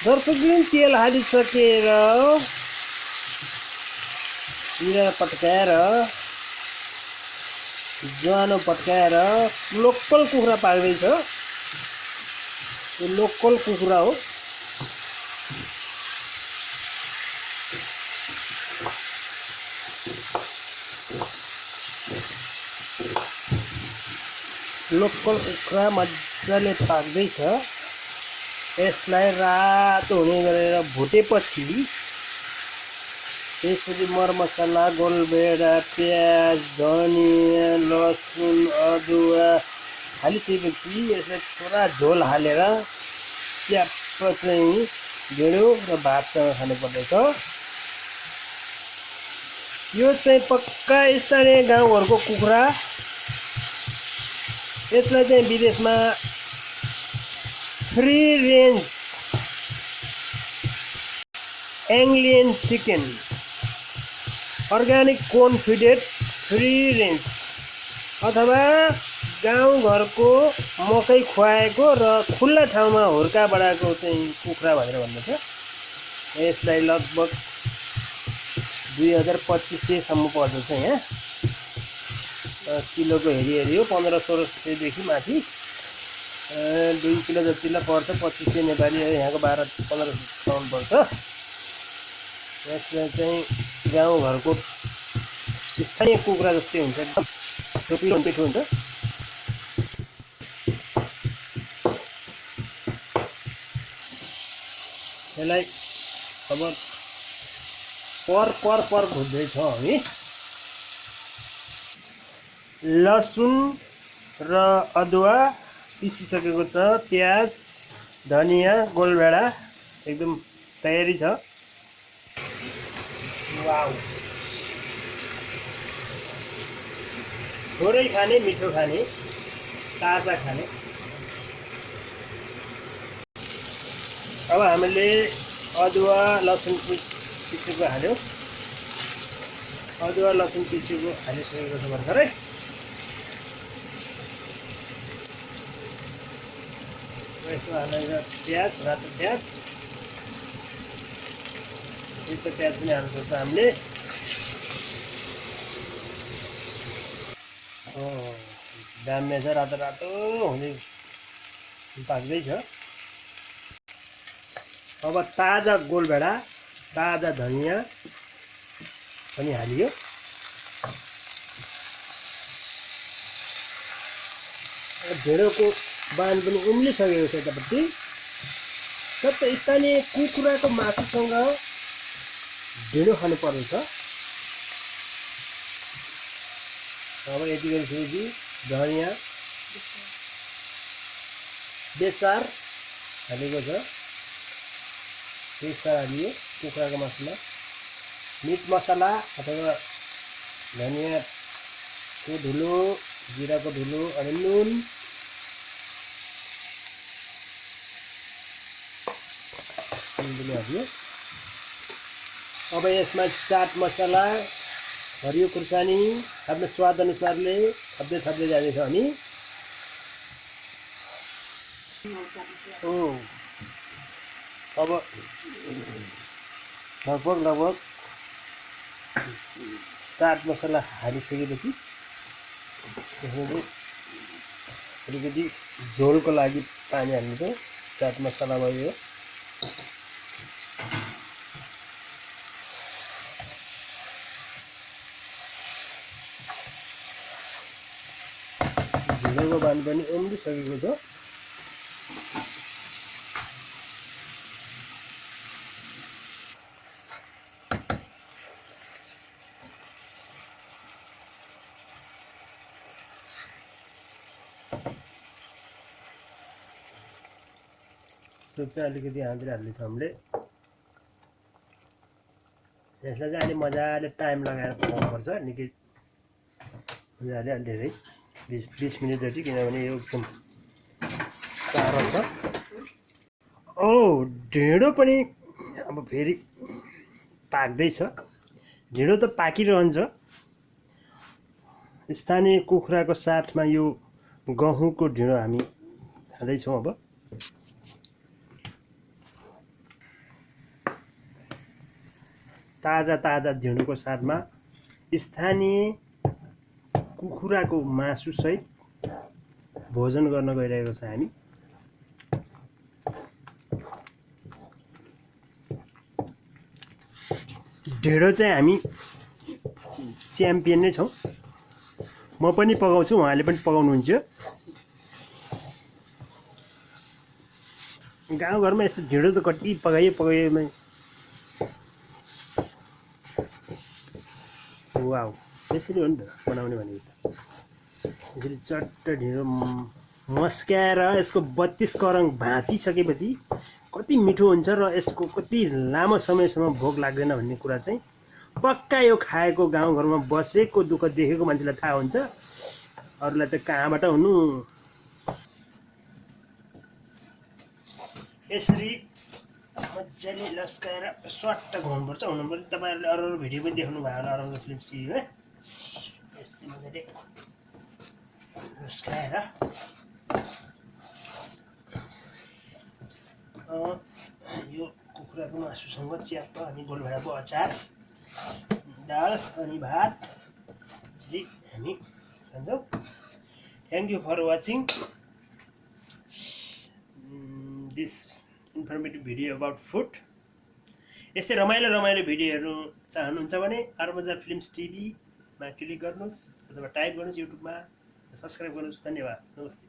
दर्शकबिन तेल हालिसकेर जिरा पट्काएर ज्वानो पट्काएर लोकल कुखुरा पाक्दैछ। यो लोकल कुखुरा हो। लोकल कुखुरा मजाले पाक्दैछ। यसलाई रातो हुने गरेर भुटेपछि त्यसपछि मरमसला, गोलभेडा, प्याज, धनिया, लसुन, अदुवा हालिसकेपछि यसलाई पुरा झोल हालेर च्याप्प चाहिँ ढेँडो र भातसँग खानुपर्दछ। यो चाहिँ पक्का स्थानीय गाउँघरको कुखुरा। यसलाई चाहिँ विदेशमा फ्री रेंज एंग्लियन chicken, organic corn fed free range अथवा गाउँघरको मकै खुवाएको र खुल्ला ठाउँमा हुर्का बढाएको चाहिँ कुखुरा भनेर भन्दछ। यसलाई लगभग 2200 सम्म पर्दछ। यहाँ किलोको हेरी हो, 1500-1600 देखि माथि 2 किलो जतिलाई पर्छ। 2500 नेपाली, यहाँको 12-15 सम्म पर्छ। यसलाई चाहिँ गाउँघरको स्थानीय कुखुरा जस्तै हुन्छ, एकदम टोपिलो मिठो हुन्छ। यसलाई अब पर भुज्दैछौँ हामी। लसुन र अदुवा पिसिसकेको छ, प्याज, धनिया, गोलभेडा एकदम तयारी छ। वाउ, थोरै खाने, मिठो खाने, ताजा खाने। अब हामीले अदुवा लसुन पिसेको हाल्यो। अदुवा लसुन पिसेको हालिसकेको छ भर्खरै। यसमा हालेर प्याज, रातो प्याज, यस्तो प्याज पनि हाल्नुपर्छ हामीले। दाम्मे छ, रातो रातो हुँदै पाक्दैछ। अब ताजा गोलभेडा, ताजा धनिया पनि हालियो। ढेँडोको बान पनि उम्लिसकेको छ यतापट्टि। सबै स्थानीय कुखुराको मासुसँग ढेँडो खानु पर्दछ। अब यति गरिसकेपछि धनिया, बेसार हालेको छ। बेसार हालियो कुखुराको मासुमा। मिट मसला अथवा धनियाको धुलो, जिराको धुलो अनि नुन, हाल्यो। अब यसमा चाट मसला, हरियो खुर्सानी आफ्नो स्वाद अनुसारले थप्दै जाँदैछ हामी। अब लगभग चाट मसला हालिसकेपछि त्यसपछि अलिकति झोलको लागि पानी हाल्नु छ। चाट मसला भयो। ढेँडोको बान पनि उम्लिसकेको छ। सुप चाहिँ अलिकति हाल्दैछ हामीले। यसलाई चाहिँ अलि मजाले टाइम लगाएर पकाउनुपर्छ, निकै मजाले, अलि धेरै 20 मिनट जति, किनभने यो एकदम साह्रो छ। ढेँडो पनि अब फेरि पाक्दैछ। ढेँडो त पाकिरहन्छ। स्थानीय कुखुराको साथमा यो गहुँको ढेँडो हामी खाँदैछौँ। अब ताजा ताजा ढिँडोको साथमा स्थानीय कुखुराको मासुसहित भोजन गर्न गइरहेको छ हामी। ढिँडो चाहिँ हामी च्याम्पियन नै छौँ। म पनि पकाउँछु, उहाँले पनि पकाउनुहुन्छ। गाउँघरमा यस्तो ढिँडो त कति पकाइमै वाउ, त्यसरी हो नि त बनाउने भनेको त। यसरी चट्ट ढिँडो मस्क्याएर यसको 32 करङ भाँचिसकेपछि कति मिठो हुन्छ र यसको कति लामो समयसम्म भोक लाग्दैन भन्ने कुरा चाहिँ पक्का यो खाएको गाउँघरमा बसेको दुःख देखेको मान्छेलाई थाहा हुन्छ। अरूलाई त कहाँबाट हुनु। यसरी मजाले लस्काएर स्वाट्ट घुम्नुपर्छ। हुनुपर्छ तपाईँहरूले अरू भिडियो पनि देख्नु भयो होला अराउन्ड फिल्म टिभीमा। यस्तै मजाले लस्काएर यो कुखुराको मासुसँग च्याप्प अनि गोलभेडाको अचार, दाल अनि भात हामी खान्छौँ। Thank you for watching this informative video about food. यस्तै रमाइलो भिडियोहरू चाहनुहुन्छ भने अर्मजा फिल्म्स टिभीमा क्लिक गर्नुहोस् अथवा टाइप गर्नुहोस् युट्युबमा, सब्सक्राइब गर्नुहोस्। धन्यवाद, नमस्ते।